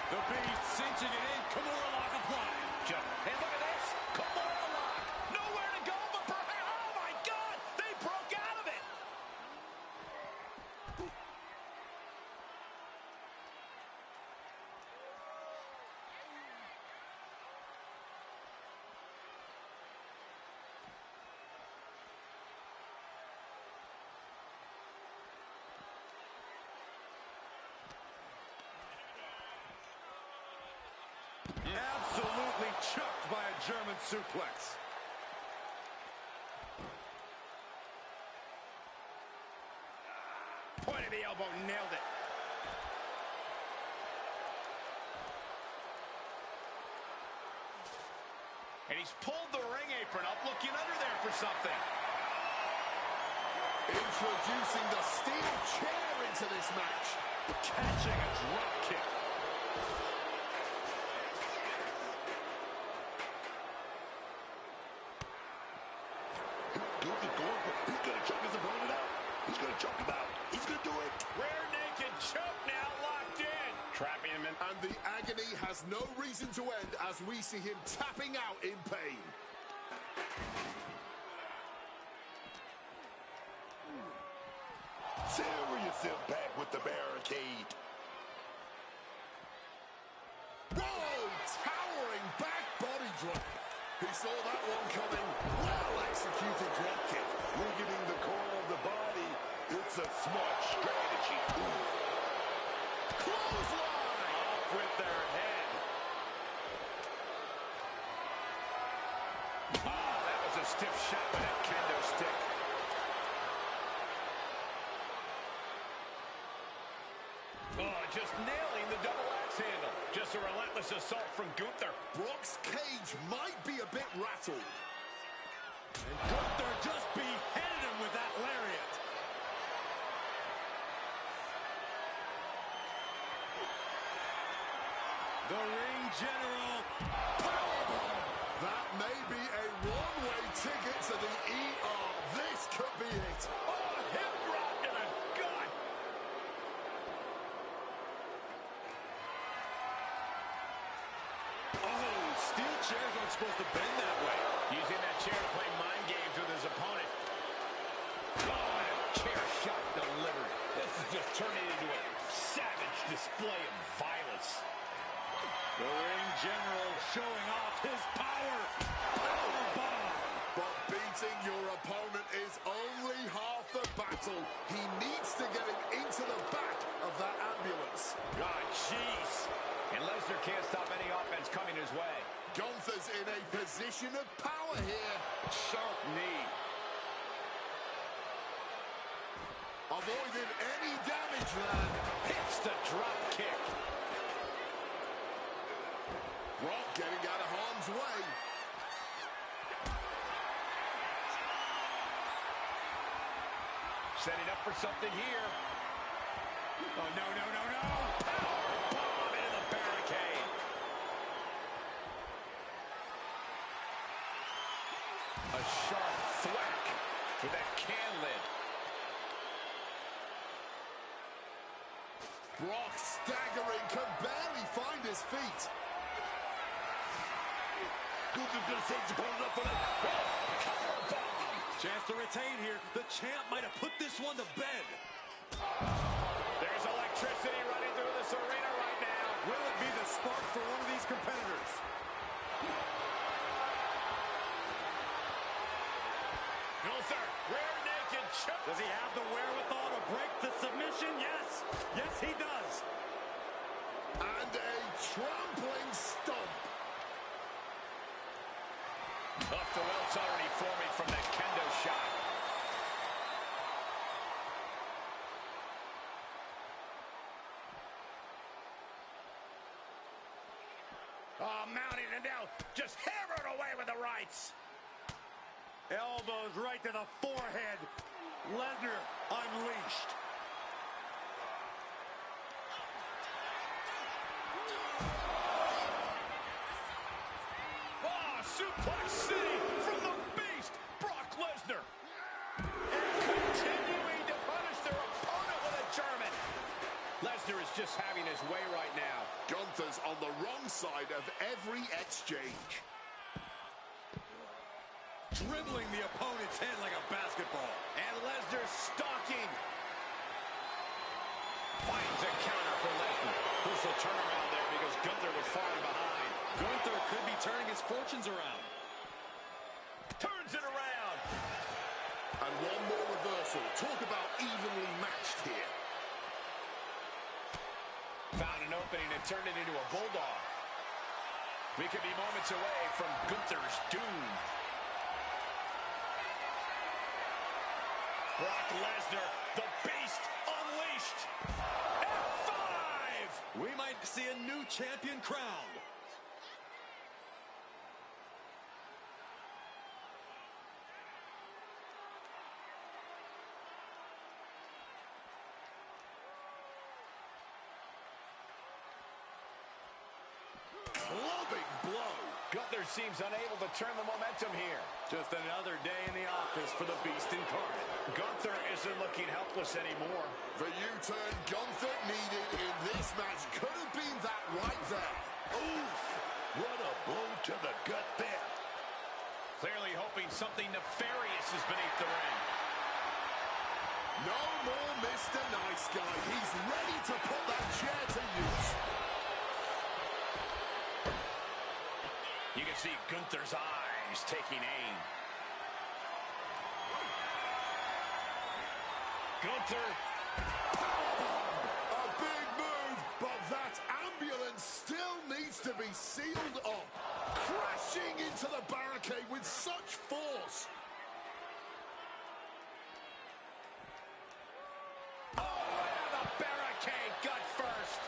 The Beast cinching it in. Kimura lock applied.
And look at this. Kimura lock. Nowhere to go but perhaps. Oh, my God. They broke out of it.
Absolutely chucked by a German suplex.
Point of the elbow, nailed it. And he's pulled the ring apron up, looking under there for something.
Introducing the steel chair into this match.
Catching a drop kick.
He's going to choke his opponent out. He's going to choke him out. He's going to do it.
Rear naked choke now, locked in. Trapping him in.
And the agony has no reason to end as we see him tapping out in pain. Serious impact with the barricade. Whoa! Towering back body drop. He saw that one coming. Well executed drop kick. Weakening the core of the body. It's a smart strategy. Clothesline!
Off with their head. Oh, that was a stiff shot with that kendo stick. Oh, just nailing the double axe handle. Just a relentless assault from Gunther.
Brock's cage might be a bit rattled.
And Gunther just beheaded him with that lariat. The ring general.
Powerbomb! That may be a one-way ticket to the ER. This could be it.
Oh, hip rock to the gut.
Oh, steel chairs aren't supposed to bend that way.
Using that chair to play mind games with his opponent. Oh, and a chair shot delivered. This is just turning into a savage display of violence.
The ring general showing off his power. Powerbomb.
But beating your opponent is only half the battle. He needs to get him into the back of that ambulance.
God, jeez. And Lesnar can't stop any offense coming his way.
Gunther's in a position of power here.
Sharp knee.
Avoiding any damage there.
Hits the drop kick.
Brock getting out of harm's way.
Setting up for something here.
Oh, no, no, no, no.
Powerbomb into the barricade. A sharp thwack with that can lid.
Brock staggering, can barely find his feet. Gunther's gonna set his opponent up for that.
Powerbomb.
Chance to retain here. The champ might have put this one to bed.
There's electricity running through this arena right now.
Will it be the spark for one of these competitors?
Gunther, rear naked choke.
Does he have the wherewithal to break the submission? Yes. Yes, he does.
And a trampling stomp.
Off the welts already forming from that kendo shot. Oh, mounting it now. Just hammered away with the rights.
Elbows right to the forehead. Lesnar unleashed.
Oh, suplex city from the beast, Brock Lesnar. And continuing to punish their opponent with a German. Lesnar is just having his way right now.
Gunther's on the wrong side of every exchange.
Dribbling the opponent's head like a basketball.
And Lesnar stalking. Finds a counter for Lesnar. Crucial turnaround there because Gunther was falling behind.
Gunther could be turning his fortunes around.
Turns it around.
And one more reversal. Talk about evenly matched here.
Found an opening and turned it into a bulldog. We could be moments away from Gunther's doom. Brock Lesnar, the beast, unleashed. F5!
We might see a new champion crowned.
Clubbing blow.
Gunther seems unable to turn the momentum here.
Just another day in the office for the Beast incarnate.
Gunther isn't looking helpless anymore.
The U-turn Gunther needed in this match could have been that right there. Oof! What a blow to the gut there.
Clearly hoping something nefarious is beneath the ring.
No more Mr. Nice Guy. He's ready to put that chair to use.
You can see Gunther's eyes taking aim. Gunther.
A big move, but that ambulance still needs to be sealed up. Crashing into the barricade with such force.
Oh, and the barricade gut first.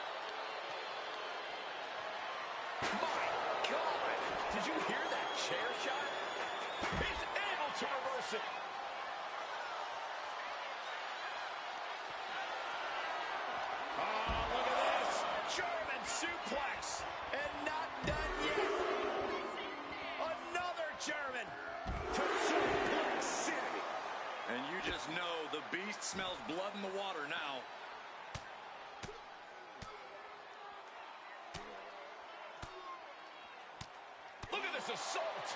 My God! Did you hear that chair shot? He's able to reverse it. Oh, look at this. German suplex. And not done yet. Another German to Suplex City.
And you just know the Beast smells blood in the water now.
Look at this assault.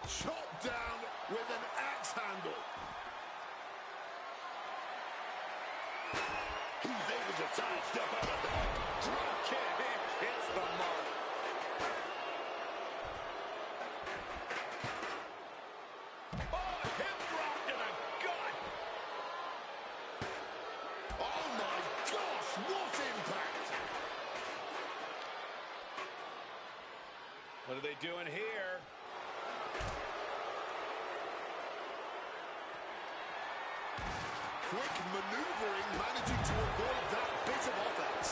Chopped down with an axe handle. He's able to sidestep out of that.
Drop kick hits the mark.
Oh, hip drop to the gut.
Oh my gosh, what impact!
What are they doing here?
Quick maneuvering, managing to avoid that bit of offense.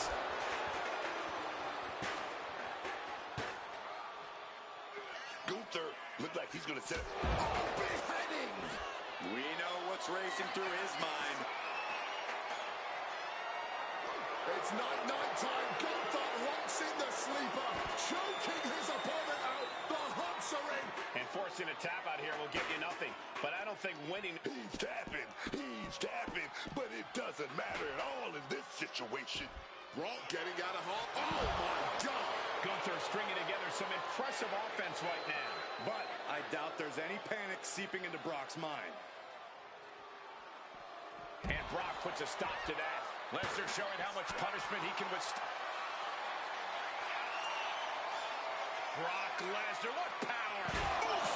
Gunther looked like he's going to set it. Oh, beheading!
We know what's racing through his mind.
It's night time. Gunther locks in the sleeper, choking his opponent out. The hooks are in.
And forcing a tap out here will get you nothing. But I don't think winning...
He's tapping, but it doesn't matter at all in this situation. Brock getting out of harm. Oh my God!
Gunther stringing together some impressive offense right now.
But I doubt there's any panic seeping into Brock's mind.
And Brock puts a stop to that. Lesnar showing how much punishment he can withstand. Brock Lesnar, what power! Oof!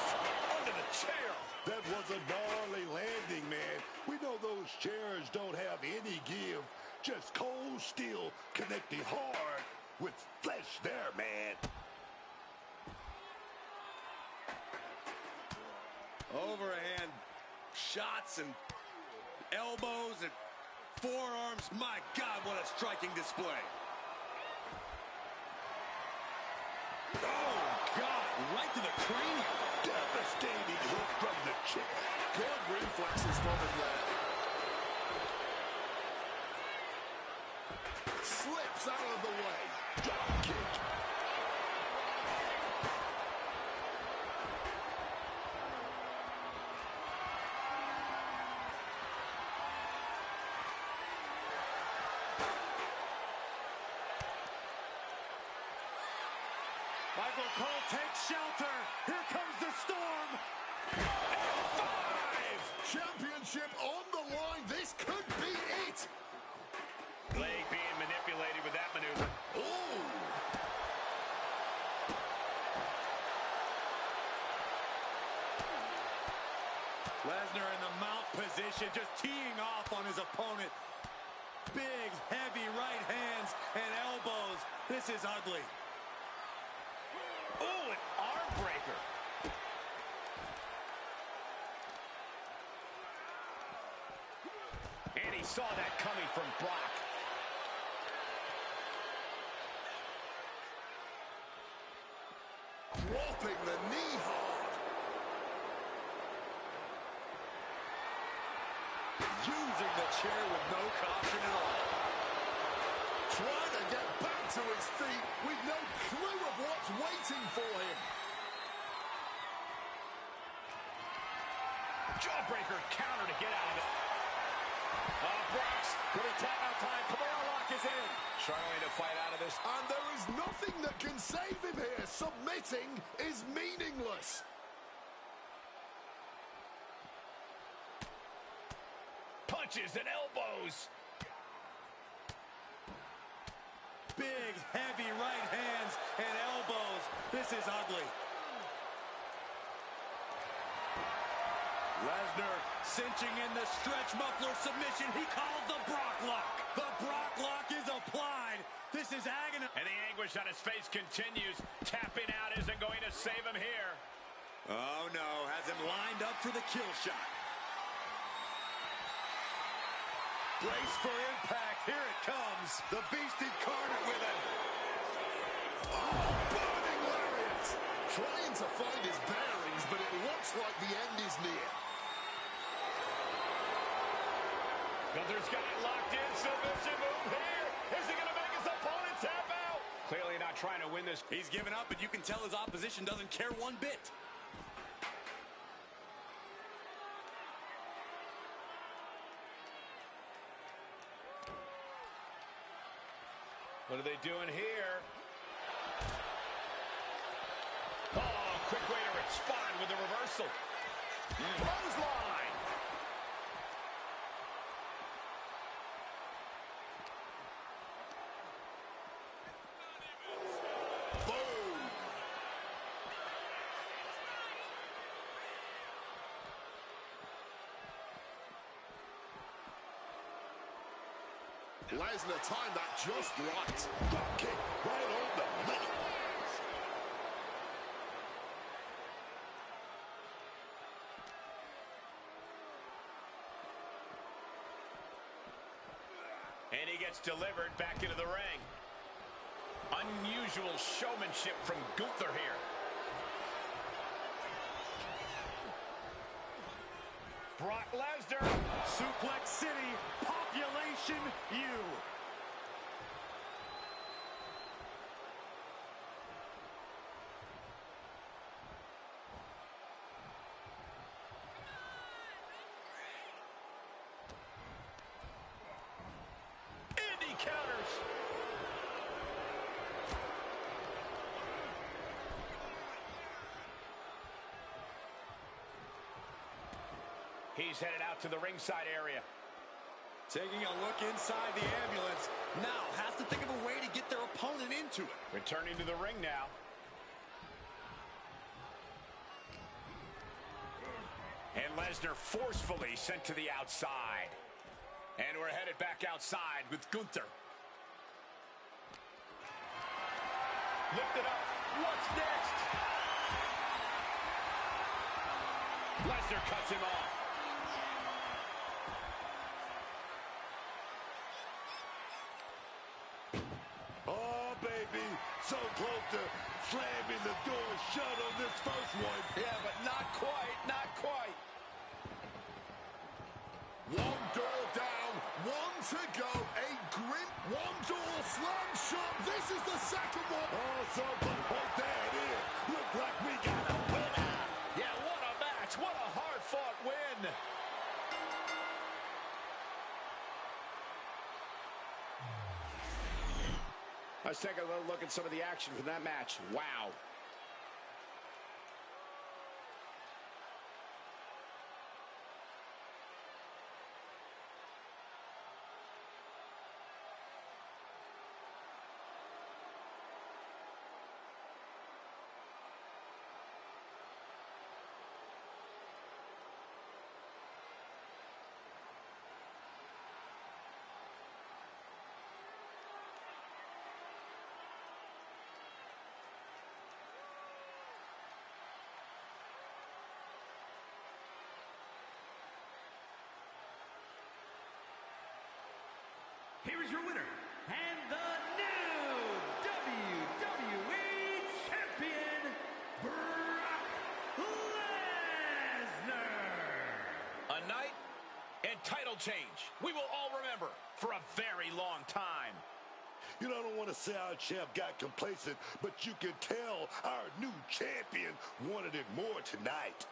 Under the chair.
That was a gnarly landing, man. We know those chairs don't have any give. Just cold steel connecting hard with flesh there, man.
Overhand shots and elbows and forearms. My God, what a striking display. Oh, God, right to the cranium.
Devastating hit from the chair. Good reflexes from him there. Slips out of the way. Drop kick.
Michael Cole takes shelter. Here comes the storm.
Championship on the line. This could be it.
Leg being manipulated with that maneuver.
Oh!
Lesnar in the mount position, just teeing off on his opponent. Big, heavy right hands and elbows. This is ugly.
Oh, an arm breaker. And he saw that coming from Brock.
Dropping the knee hard.
Using the chair with no caution at all.
Trying to get back to his feet with no clue of what's waiting for him.
Jawbreaker counter to get out of it. Brock's with a tap out time. Kimura lock is in. Struggling to fight out of this.
And there is nothing that can save him here. Submitting is meaningless.
Punches and elbows.
Big, heavy right hands and elbows. This is ugly. Lesnar cinching in the stretch muffler submission. He calls the Brock lock. The Brock lock is applied. This is agony.
And the anguish on his face continues. Tapping out isn't going to save him here.
Oh no, has him lined up for the kill shot. Brace for impact. Here it comes. The beast incarnate with him.
Oh, burning lariat. Trying to find his bearings, but it looks like the end is near.
Gunther's got it locked in. Submission move here. Is he going to make his opponent tap out? Clearly not trying to win this.
He's given up, and you can tell his opposition doesn't care one bit.
What are they doing here? Oh, quick way to respond with a reversal. Clothesline.
Boom. Lesnar timed that just right. Drop kick right on the money.
And he gets delivered back into the ring. Unusual showmanship from Gunther here. Brock Lesnar.
Suplex City, population U.
Indy counters. He's headed out to the ringside area.
Taking a look inside the ambulance. Now has to think of a way to get their opponent into it.
Returning to the ring now. And Lesnar forcefully sent to the outside. And we're headed back outside with Gunther. Lifted up. What's next? Lesnar cuts him off.
Oh, baby, so close to slamming the door shut on this first one.
Yeah, but not quite, not quite.
One door down, one to go. A grim one door slam shot. This is the second one. Oh, something. Oh, there it is. Look like we got a winner.
Yeah, what a match. What a hard-fought win. Let's take a little look at some of the action from that match. Wow.
here is your winner, and the new WWE Champion, Brock Lesnar.
A night and title change we will all remember for a very long time.
You know, I don't want to say our champ got complacent, but you can tell our new champion wanted it more tonight.